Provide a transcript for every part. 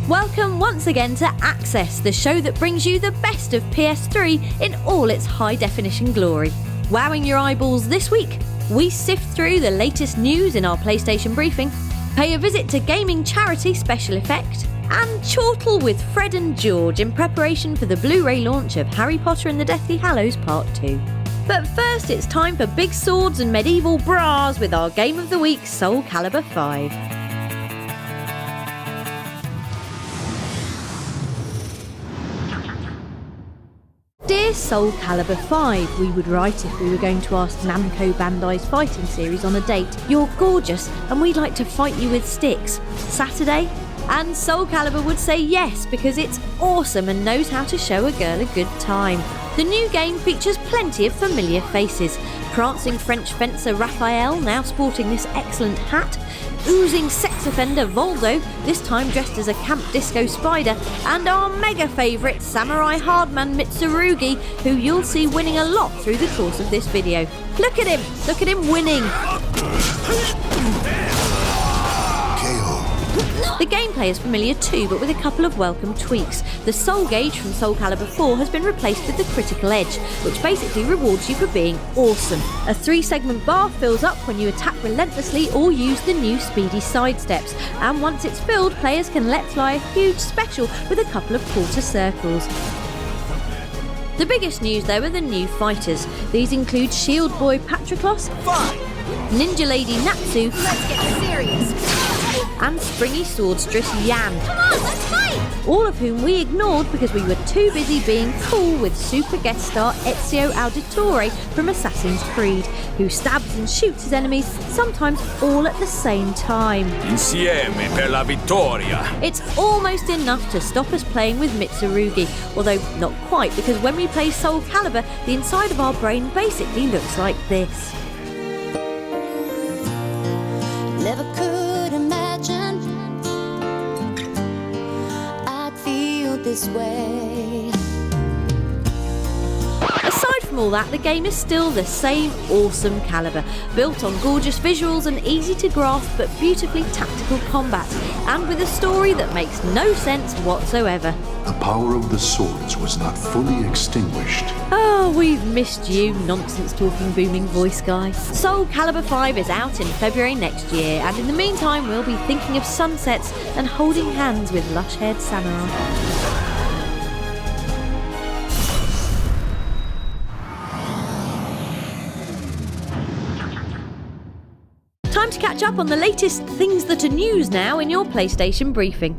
Welcome once again to Access, the show that brings you the best of PS3 in all its high-definition glory. Wowing your eyeballs this week, we sift through the latest news in our PlayStation briefing, pay a visit to gaming charity Special Effect, and chortle with Fred and George in preparation for the Blu-ray launch of Harry Potter and the Deathly Hallows Part 2. But first, it's time for big swords and medieval bras with our game of the week, Soul Calibur V. Dear Soul Calibur V, we would write if we were going to ask Namco Bandai's fighting series on a date. You're gorgeous and we'd like to fight you with sticks. Saturday? And Soul Calibur would say yes because it's awesome and knows how to show a girl a good time. The new game features plenty of familiar faces. Prancing French fencer Raphael, now sporting this excellent hat. Oozing sex offender Voldo, this time dressed as a camp disco spider, and our mega favourite samurai hardman Mitsurugi, who you'll see winning a lot through the course of this video. Look at him winning! The gameplay is familiar too, but with a couple of welcome tweaks. The soul gauge from Soul Calibur 4 has been replaced with the critical edge, which basically rewards you for being awesome. A 3-segment bar fills up when you attack relentlessly or use the new speedy sidesteps, and once it's filled, players can let fly a huge special with a couple of quarter circles. The biggest news though are the new fighters. These include Shield Boy Patroclus, Ninja Lady Natsu, Let's get serious. and springy swordstress Yan. Come on, let's fight! All of whom we ignored because we were too busy being cool with super guest star Ezio Auditore from Assassin's Creed, who stabs and shoots his enemies, sometimes all at the same time. Insieme per la vittoria. It's almost enough to stop us playing with Mitsurugi, although not quite, because when we play Soul Calibur, the inside of our brain basically looks like this. Never could imagine I'd feel this way. Aside from all that, the game is still the same awesome Calibur, built on gorgeous visuals and easy to grasp but beautifully tactical combat, and with a story that makes no sense whatsoever. The power of the swords was not fully extinguished. Oh, we've missed you, nonsense-talking booming voice guy. Soul Calibur 5 is out in February next year, and in the meantime we'll be thinking of sunsets and holding hands with lush-haired samurai. Time to catch up on the latest things that are news now in your PlayStation briefing.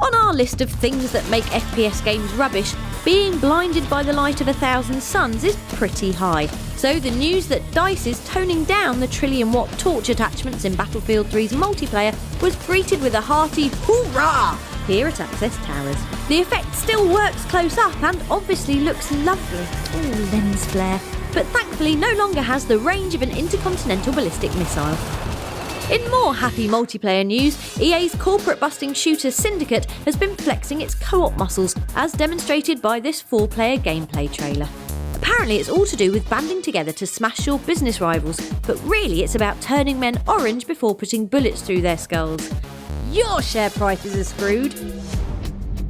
On our list of things that make FPS games rubbish, being blinded by the light of 1,000 suns is pretty high. So the news that DICE is toning down the trillion-watt torch attachments in Battlefield 3's multiplayer was greeted with a hearty hoorah here at Access Towers. The effect still works close up and obviously looks lovely. Ooh, lens flare. But thankfully no longer has the range of an intercontinental ballistic missile. In more happy multiplayer news, EA's corporate-busting shooter Syndicate has been flexing its co-op muscles, as demonstrated by this 4-player gameplay trailer. Apparently it's all to do with banding together to smash your business rivals, but really it's about turning men orange before putting bullets through their skulls. Your share prices are screwed.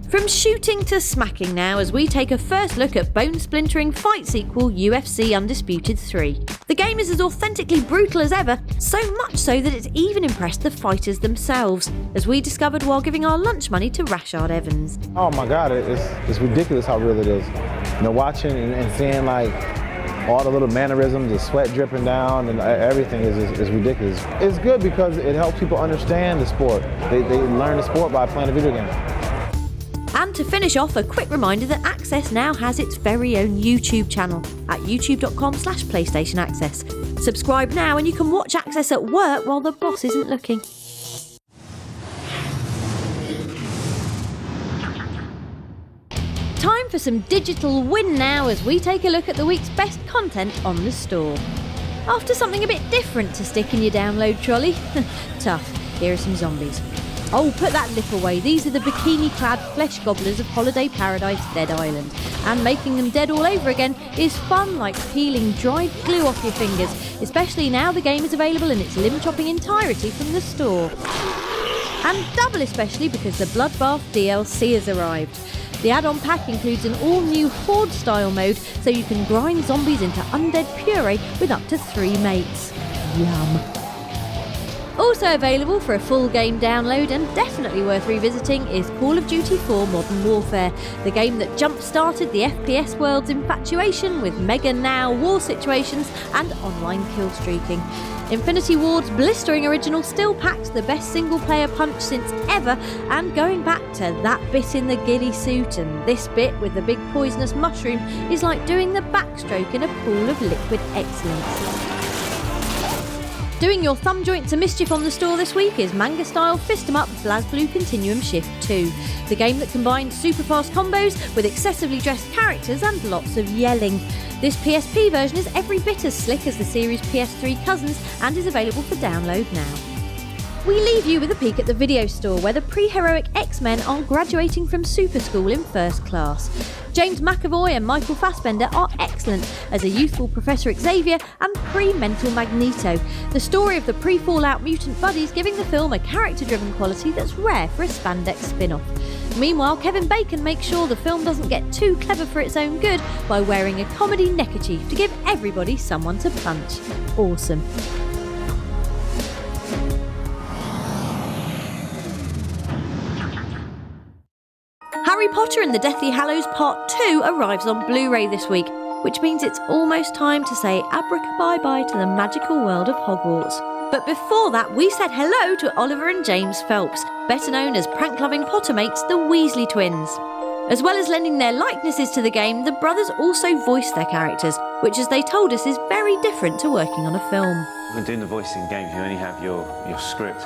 From shooting to smacking now, as we take a first look at bone-splintering fight sequel UFC Undisputed 3. The game is as authentically brutal as ever, so much so that it's even impressed the fighters themselves, as we discovered while giving our lunch money to Rashard Evans. Oh my God, it's ridiculous how real it is. You know, watching and seeing like all the little mannerisms, the sweat dripping down, and everything is ridiculous. It's good because it helps people understand the sport. They learn the sport by playing a video game. And to finish off, a quick reminder that Access now has its very own YouTube channel at youtube.com/PlayStation Access. Subscribe now and you can watch Access at work while the boss isn't looking. Time for some digital win now as we take a look at the week's best content on the store. After something a bit different to stick in your download trolley? Tough. Here are some zombies. Oh, put that lip away. These are the bikini-clad flesh gobblers of Holiday Paradise Dead Island. And making them dead all over again is fun like peeling dried glue off your fingers, especially now the game is available in its limb-chopping entirety from the store. and double especially because the Bloodbath DLC has arrived. The add-on pack includes an all-new Horde-style mode, so you can grind zombies into undead puree with up to 3 mates. Yum. Also available for a full game download and definitely worth revisiting is Call of Duty 4 Modern Warfare, the game that jump-started the FPS world's infatuation with mega now war situations and online kill streaking. Infinity Ward's blistering original still packs the best single-player punch since ever, and going back to that bit in the ghillie suit and this bit with the big poisonous mushroom is like doing the backstroke in a pool of liquid excellence. Doing your thumb joint to mischief on the store this week is manga-style Fist 'em Up BlazBlue Continuum Shift 2, the game that combines super-fast combos with excessively dressed characters and lots of yelling. This PSP version is every bit as slick as the series' PS3 cousins and is available for download now. We leave you with a peek at the video store where the pre-heroic X-Men are graduating from super school in first class. James McAvoy and Michael Fassbender are excellent as a youthful Professor Xavier and pre-mental Magneto, the story of the pre-Fallout mutant buddies giving the film a character-driven quality that's rare for a spandex spin-off. Meanwhile, Kevin Bacon makes sure the film doesn't get too clever for its own good by wearing a comedy neckerchief to give everybody someone to punch. Awesome. Harry Potter and the Deathly Hallows Part 2 arrives on Blu-ray this week, which means it's almost time to say abracabye-bye to the magical world of Hogwarts. But before that, we said hello to Oliver and James Phelps, better known as prank-loving Pottermates, the Weasley twins. As well as lending their likenesses to the game, the brothers also voiced their characters, which, as they told us, is very different to working on a film. When doing the voicing games, you only have your script,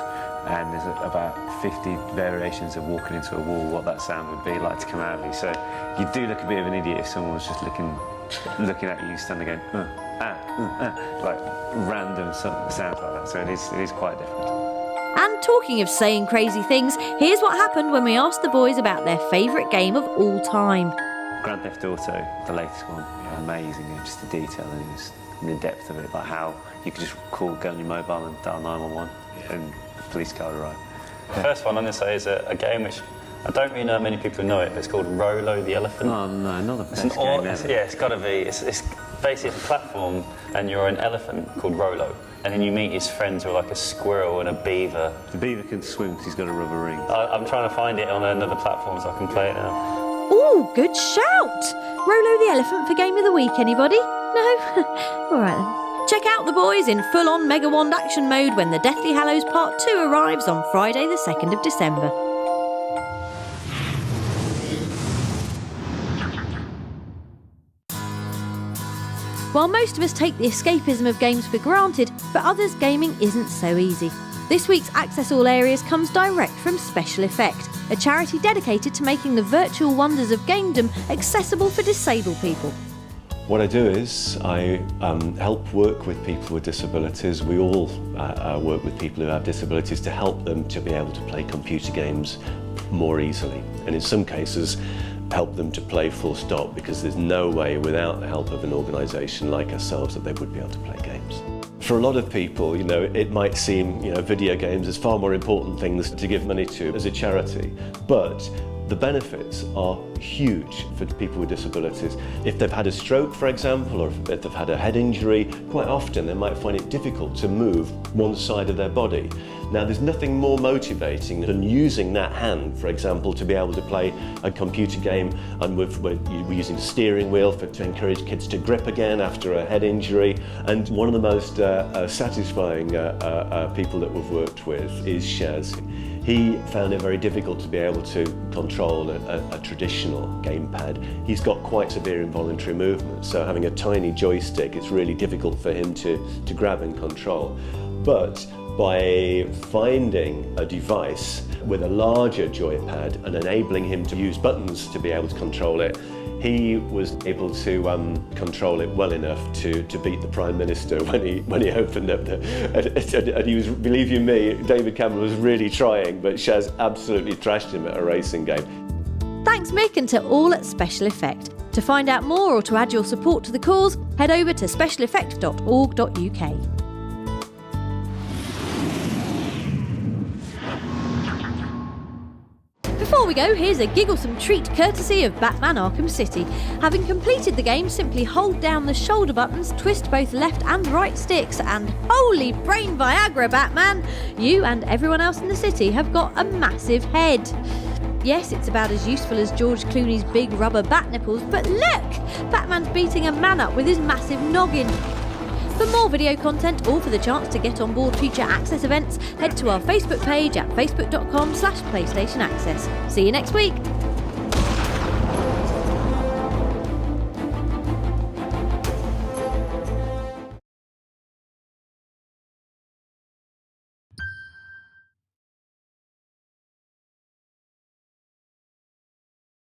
and there's about 50 variations of walking into a wall, what that sound would be like to come out of you. So you do look a bit of an idiot if someone was just looking at you standing going, like random sounds like that. So it is quite different. And talking of saying crazy things, here's what happened when we asked the boys about their favourite game of all time. Grand Theft Auto, the latest one, amazing, just the detail and the depth of it, like how you could just go on your mobile and dial 911 and the police car would arrive. The first one I'm going to say is a game which I don't really know many people who know it, but it's called Rolo The Elephant. Oh no, not the best game ever. Yeah, it's got to be. It's basically a platform and you're an elephant called Rolo. And then you meet his friends who are like a squirrel and a beaver. The beaver can swim because he's got a rubber ring. I'm trying to find it on another platform so I can play it now. Ooh, good shout! Rolo the Elephant for Game of the Week, anybody? No? Alright then. Check out the boys in full-on Mega Wand action mode when the Deathly Hallows Part 2 arrives on Friday the 2nd of December. While most of us take the escapism of games for granted, for others gaming isn't so easy. This week's Access All Areas comes direct from Special Effect, a charity dedicated to making the virtual wonders of gamedom accessible for disabled people. What I do is I help work with people with disabilities. We all work with people who have disabilities to help them to be able to play computer games more easily. And in some cases, help them to play full stop, because there's no way without the help of an organisation like ourselves that they would be able to play games. For a lot of people, it might seem, video games as far more important things to give money to as a charity, but the benefits are huge for people with disabilities. If they've had a stroke, for example, or if they've had a head injury, quite often they might find it difficult to move one side of their body. Now, there's nothing more motivating than using that hand, for example, to be able to play a computer game, and we're using the steering wheel to encourage kids to grip again after a head injury. And one of the most satisfying people that we've worked with is Shaz. He found it very difficult to be able to control a traditional gamepad. He's got quite severe involuntary movements, so having a tiny joystick, it's really difficult for him to grab and control. But by finding a device with a larger joypad and enabling him to use buttons to be able to control it, he was able to control it well enough to beat the Prime Minister when he opened up and he was, believe you me, David Cameron was really trying, but Shaz absolutely thrashed him at a racing game. Thanks Mick, and to all at Special Effect. To find out more or to add your support to the cause, head over to specialeffect.org.uk. Before we go, here's a gigglesome treat courtesy of Batman Arkham City. Having completed the game, simply hold down the shoulder buttons, twist both left and right sticks, and holy brain Viagra, Batman! You and everyone else in the city have got a massive head. Yes, it's about as useful as George Clooney's big rubber bat nipples, but look! Batman's beating a man up with his massive noggin. For more video content or for the chance to get on board future Access events, head to our Facebook page at facebook.com/PlayStation Access. See you next week!